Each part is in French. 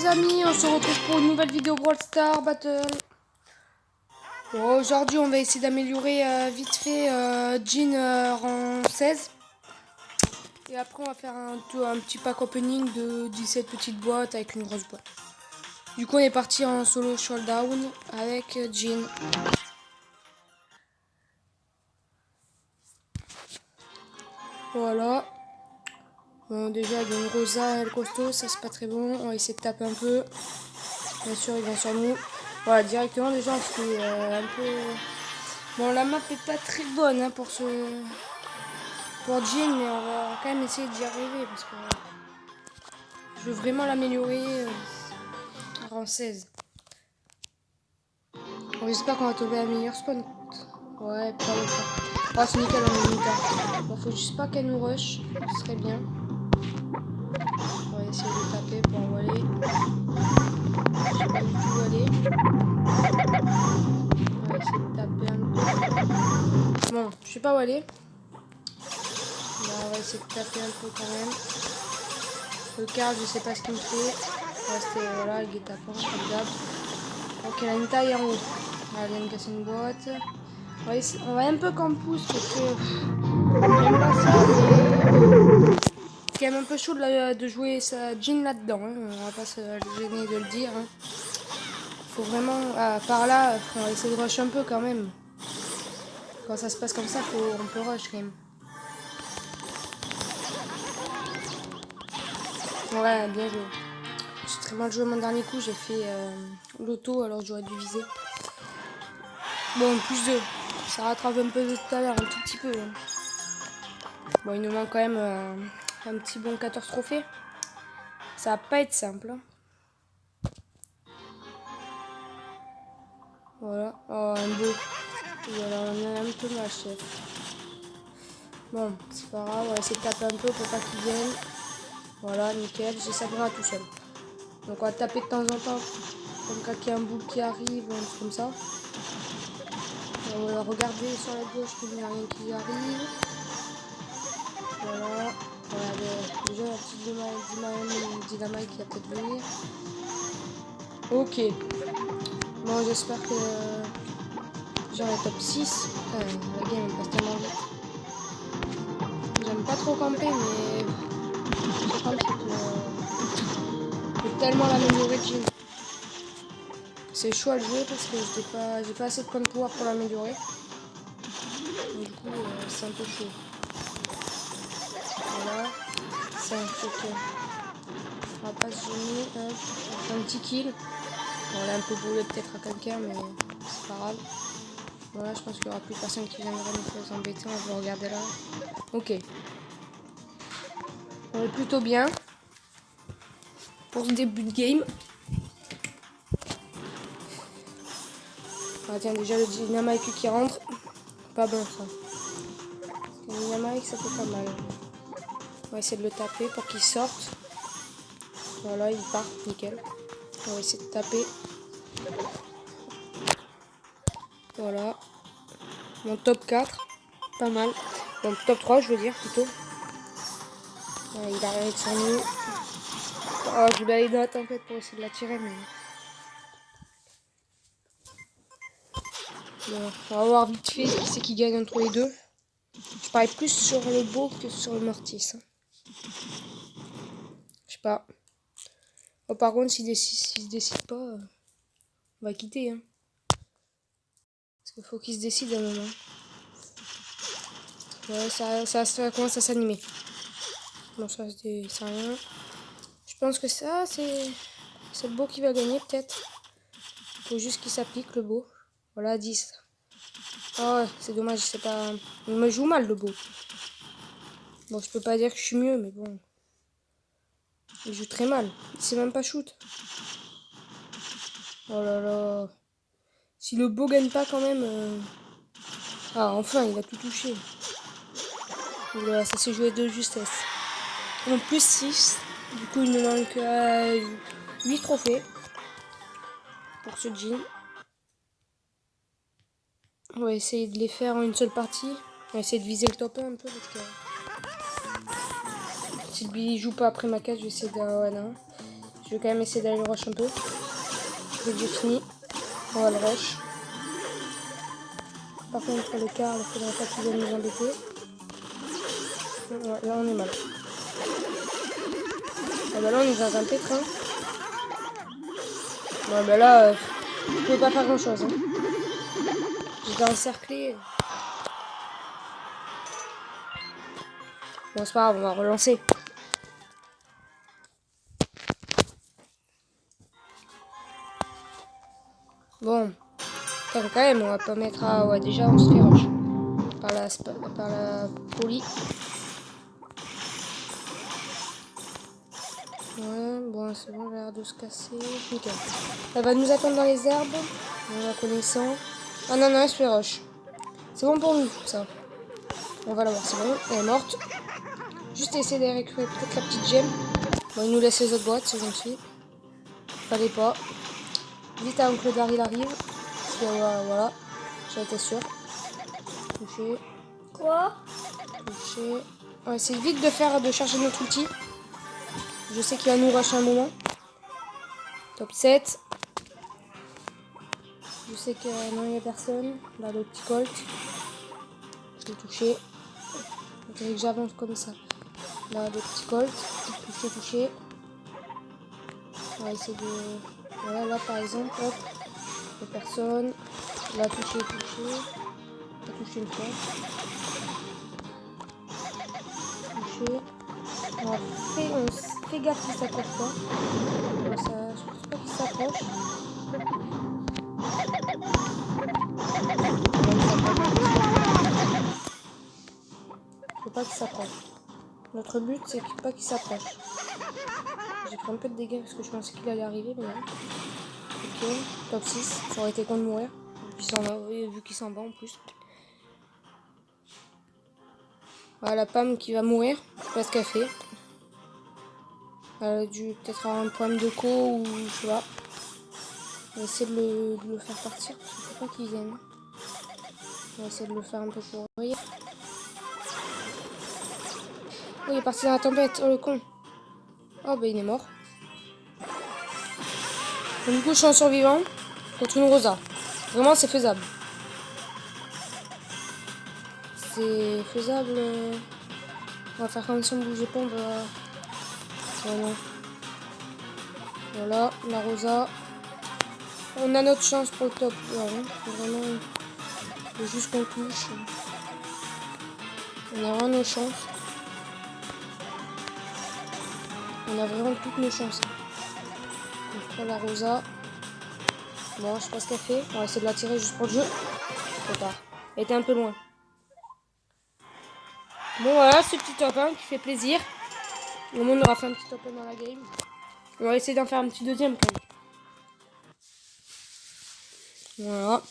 Les amis, on se retrouve pour une nouvelle vidéo Brawl Stars Battle. Bon, aujourd'hui, on va essayer d'améliorer vite fait Jean rang 16. Et après, on va faire un petit pack opening de 17 petites boîtes avec une grosse boîte. Du coup, on est parti en solo showdown avec Jean. Voilà. Bon, déjà, il y a une Rosa, elle costaud, ça c'est pas très bon. On va essayer de taper un peu. Bien sûr, il vient sur nous. Voilà, directement, déjà, on fait un peu... Bon, la map est pas très bonne hein, pour Jean, mais on va quand même essayer d'y arriver parce que je veux vraiment l'améliorer à rang 16. Bon, j'espère qu'on va trouver un meilleur spawn. Ouais, pas longtemps. Oh, c'est nickel, on est nickel. Bon, faut juste pas qu'elle nous rush, ce serait bien. On va essayer de taper pour envoyer. Je sais pas du tout où aller. On va essayer de taper un peu. Bon, je sais pas où aller. Là, on va essayer de taper un peu quand même. Le card, je sais pas ce qu'il me fait. On va rester, voilà, le guet-apens, comme d'hab. Ok, elle a une taille en haut. Elle vient de casser une boîte. On va un peu qu'en pouce parce que j'aime pas ça, mais c'est quand même un peu chaud de jouer sa Jean là-dedans. Hein. On va pas se gêner de le dire. Hein. Faut vraiment, par là, on va essayer de rush un peu quand même. Quand ça se passe comme ça, on peut rush quand même. Ouais, bien joué. J'ai très mal joué mon dernier coup, j'ai fait l'auto alors j'aurais dû viser. Bon, plus 2. Ça rattrape un peu de tout à l'heure, un tout petit peu. Hein. Bon, il nous manque quand même un petit bon 14 trophées. Ça va pas être simple. Hein. Voilà. Oh, un beau. Voilà, on a un peu mal, chef. Bon, c'est pas grave, on va essayer de taper un peu pour pas qu'il vienne. Voilà, nickel. J'ai Sabrina tout seul. Donc on va taper de temps en temps. Comme quand il y a un boule qui arrive, un truc comme ça. On va regarder sur la gauche qu'il n'y a rien qui arrive. Voilà. Voilà, déjà la petite dynamite qui va peut-être venir. Ok. Bon, j'espère que genre le top 6. La game elle passe tellement vite. J'aime pas trop camper, mais je campe c'est tellement l'améliorer que j'ai. C'est chaud à jouer parce que j'ai pas assez de points de pouvoir pour l'améliorer. Du coup, c'est un peu chaud. Voilà. C'est un peu que... On va pas se gêner. Hop. On fait un petit kill. Bon, là, un peu boulé peut-être à quelqu'un, mais c'est pas grave. Voilà, je pense qu'il n'y aura plus personne qui viendra nous faire embêter. On va regarder là. Ok. On est plutôt bien. Pour ce début de game. Ah, tiens, déjà le dynamite qui rentre. Pas bon ça. Le dynamite, ça fait pas mal. On va essayer de le taper pour qu'il sorte. Voilà, il part, nickel. On va essayer de taper. Voilà. Mon top 4. Pas mal. Bon, top 3, je veux dire, plutôt. Ouais, il arrive sur nous. Oh, je voulais aller dans la tempête pour essayer de la tirer, mais... Bon, on va voir vite fait qui c'est qui gagne entre les deux. Je parie plus sur le beau que sur le mortis. Hein. Je sais pas. Oh, par contre, s'il se décide pas, on va quitter. Hein. Parce qu'il faut qu'il se décide à un moment. Ouais, ça commence à s'animer. Bon, ça, c'est rien. Je pense que ça, c'est le beau qui va gagner, peut-être. Faut juste qu'il s'applique, le beau. Voilà, 10. Oh, c'est dommage, c'est pas... Il me joue mal, le beau. Bon, je peux pas dire que je suis mieux, mais bon. Il joue très mal. Il sait même pas shoot. Oh là là. Si le beau gagne pas quand même... Ah, enfin, il a tout touché. Voilà, ça s'est joué de justesse. En plus 6. Du coup, il nous manque 8 trophées. Pour ce jean. On va essayer de les faire en une seule partie. On va essayer de viser le top 1 un peu. Parce que... Si lui joue pas après ma case, je vais essayer de... Ouais, non. Je vais quand même essayer d'aller le rush un peu. Dès que j'ai fini, on va le rush. Par contre, le quart, il faudrait pas qu'il vienne nous embêter. Ouais, là, on est mal. Ah bah là, on est dans un pétrin. Ouais, bah là, je peux pas faire grand chose. Hein. J'étais encerclé. Bon, c'est pas grave, on va relancer. Bon, quand même, on va pas mettre à... Ouais, déjà, on se fait rush. Par la folie. Ouais, bon, c'est bon, j'ai l'air de se casser. Nickel. Elle va nous attendre dans les herbes. En la connaissant. Ah non, non, elle se fait rush. C'est bon pour nous, ça. On va la voir, c'est bon. Elle est morte. Juste essayer de récupérer peut-être la petite gemme. Bon, il nous laisse les autres boîtes, c'est gentil. Fallait pas. Vite avant que le Dar il arrive. Parce que voilà, j'en étais sûr. Touché. Quoi? Touché. On va essayer vite de chercher notre outil. Je sais qu'il va nous rush un moment. Top 7. Je sais que non, il n'y a personne. Là, le petit colt. Je l'ai touché. Il faudrait que j'avance comme ça. Là, le petit colt. Touché, touché. On va essayer de... Voilà, là, par exemple. Hop. Il n'y a personne. Là, touché, touché. Là, touché une fois. Touché. On fait gaffe qu'il s'accroche pas. Bon, ça, je pense pas qu'il s'accroche. Faut pas qu'il s'approche. Notre but, c'est pas qu'il s'approche. J'ai pris un peu de dégâts parce que je pensais qu'il allait arriver, mais non. Ok, top 6. Ça aurait été con de mourir. Vu qu'il s'en va en plus. Voilà la Pam qui va mourir. Je sais pas ce qu'elle fait. Elle a dû peut-être avoir un problème de co ou je sais pas. On va essayer de le faire partir parce qu'il faut pas qu'il vienne. On va essayer de le faire un peu pour rire. Oh, il est parti dans la tempête. Oh, le con. Oh, bah, il est mort. Donc, du coup, je suis en survivant contre une Rosa. Vraiment, c'est faisable. C'est faisable. On va faire comme si on ne bougeait pas. On va... Voilà. Voilà, la Rosa. On a notre chance pour le top. Voilà. Vraiment, il faut juste qu'on touche. On a vraiment nos chances. On a vraiment toutes nos chances. On prend la Rosa. Bon, je sais pas ce qu'elle fait. On va essayer de la tirer juste pour le jeu. Trop tard. Elle était un peu loin. Bon, voilà, ce petit top 1 qui fait plaisir. Au moins, on aura fait un petit top 1 dans la game. On va essayer d'en faire un petit deuxième quand même. Voilà.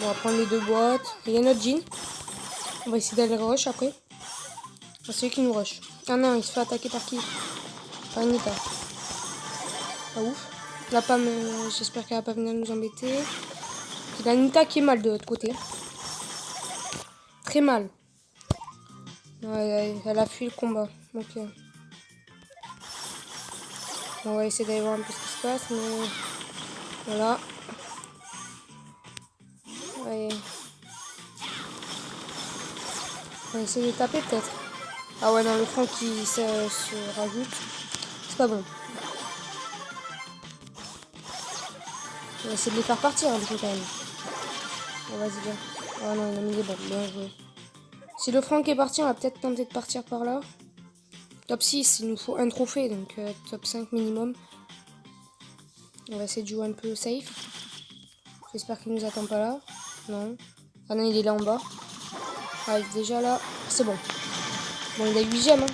On va prendre les deux boîtes. Il y a notre jean. On va essayer d'aller rush après. C'est celui qui nous rush. Ah non, il se fait attaquer par qui? Par Nita. Pas ouf. La Pam, j'espère qu'elle va pas venir nous embêter. C'est la Nita qui est mal de l'autre côté. Très mal. Ouais, elle a fui le combat. Ok. On va essayer d'aller voir un peu ce qui se passe, mais voilà. Ouais. On va essayer de taper peut-être. Ah ouais, non, le front qui se rajoute. C'est pas bon. On va essayer de les faire partir un peu quand même. Oh, vas-y, viens. Oh non, il a mis des balles. Bien joué. Si le Franck est parti, on va peut-être tenter de partir par là. Top 6, il nous faut un trophée, donc top 5 minimum. On va essayer de jouer un peu safe. J'espère qu'il nous attend pas là. Non. Ah non, il est là en bas. Ah, il est déjà là. C'est bon. Bon, il a 8 gemmes. Hein.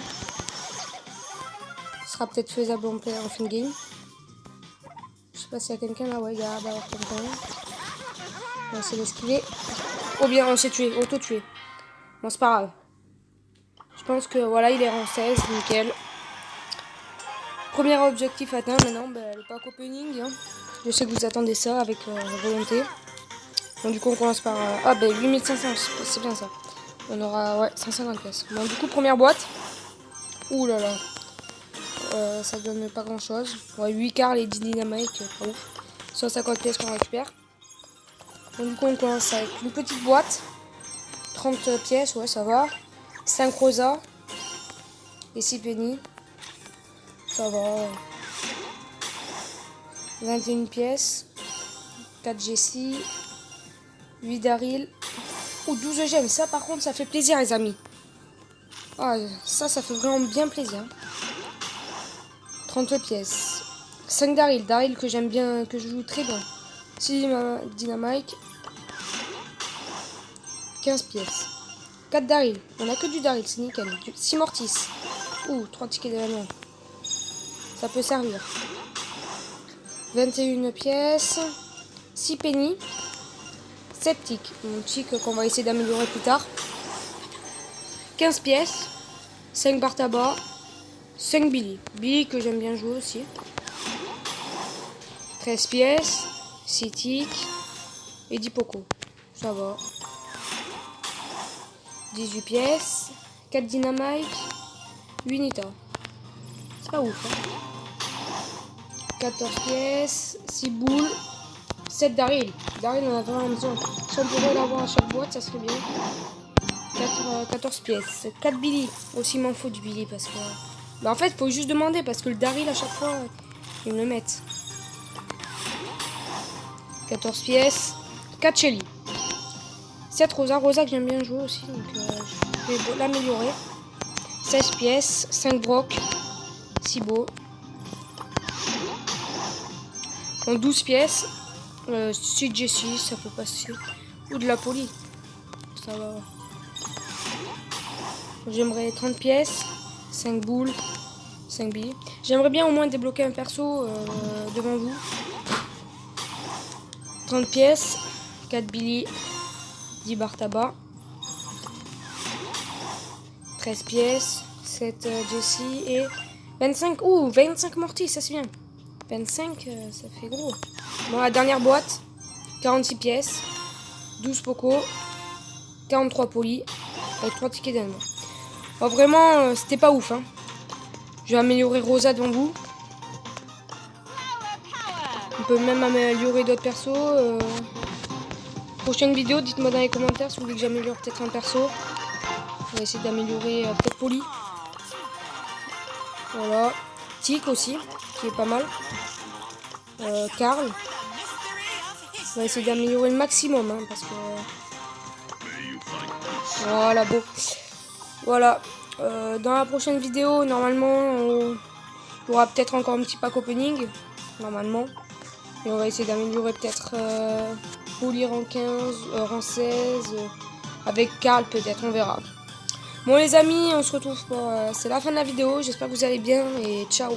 Ce sera peut-être faisable en fin de game. Je sais pas s'il y a quelqu'un là. Ouais, il y a d'avoir quelqu'un. On va essayer d'esquiver. Oh bien, on s'est tué. Auto-tué. Bon, c'est pas grave. Je pense que voilà, il est rang 16. Nickel. Premier objectif atteint. Maintenant, le pack opening. Hein. Je sais que vous attendez ça avec volonté. Bon, du coup, on commence par... 8500. C'est bien ça. On aura, ouais, 150 pièces. Bon, du coup, première boîte. Ouh là là. Ça donne pas grand chose. Ouais, 8 Carl et 10 Dynamite, pas ouf. 150 pièces qu'on récupère. Donc du coup on commence avec une petite boîte. 30 pièces, ouais ça va. 5 Rosa. Et 6 Penny. Ça va. 21 pièces. 4 Jessie. 8 Daryl. Ou 12 gemmes. Ça par contre ça fait plaisir les amis. Ah, ça fait vraiment bien plaisir. 30 pièces. 5 Daryl. Daryl que j'aime bien, que je joue très bien. 6 Dynamite. 15 pièces. 4 Daryl. On a que du Daryl, c'est nickel. 6 Mortis. Ouh, 3 tickets d'événement. Ça peut servir. 21 pièces. 6 Penny. 7 ticks. Mon tick qu'on va essayer d'améliorer plus tard. 15 pièces. 5 Bartaba. 5 Billy. Billy que j'aime bien jouer aussi. 13 pièces. 6 ticks. Et 10 Poco. Ça va. 18 pièces. 4 Dynamite. 8 Nita. C'est pas ouf. Hein. 14 pièces. 6 boules. 7 Daryl. Daryl on a vraiment besoin. Si on pourrait l'avoir à chaque boîte, ça serait bien. 14 pièces. 4 Billy. Aussi m'en faut du Billy parce que... Bah en fait faut juste demander parce que le Daryl à chaque fois ils me le mettent. 14 pièces. 4 Shelly. 7 Rosa. Rosa que j'aime bien jouer aussi. Donc je vais l'améliorer. 16 pièces. 5 Brock. 6 beau. En 12 pièces. 6 Jessie. Ça peut passer. Ou de la Poly. Ça va. J'aimerais 30 pièces. 5 boules. 5 billes. J'aimerais bien au moins débloquer un perso devant vous. 30 pièces. 4 Billy. 10 Bartaba. 13 pièces. 7 Jessie. Et 25. Ouh, 25 Mortis, ça c'est bien. 25, ça fait gros. Bon, la dernière boîte. 46 pièces. 12 Poco. 43 Poly. Avec 3 tickets d'événement. Bon, vraiment, c'était pas ouf. Hein. Je vais améliorer Rosa devant vous. On peut même améliorer d'autres persos. Prochaine vidéo, dites-moi dans les commentaires si vous voulez que j'améliore peut-être un perso. On va essayer d'améliorer peut-être Poly. Voilà. Tick aussi, qui est pas mal. Carl. On va essayer d'améliorer le maximum. Hein, parce que... Voilà, beau. Voilà. Dans la prochaine vidéo, normalement, il y aura peut-être encore un petit pack opening. Normalement. Et on va essayer d'améliorer peut-être Poly rang 15, rang 16. Avec Carl peut-être, on verra. Bon les amis, on se retrouve pour... c'est la fin de la vidéo. J'espère que vous allez bien et ciao.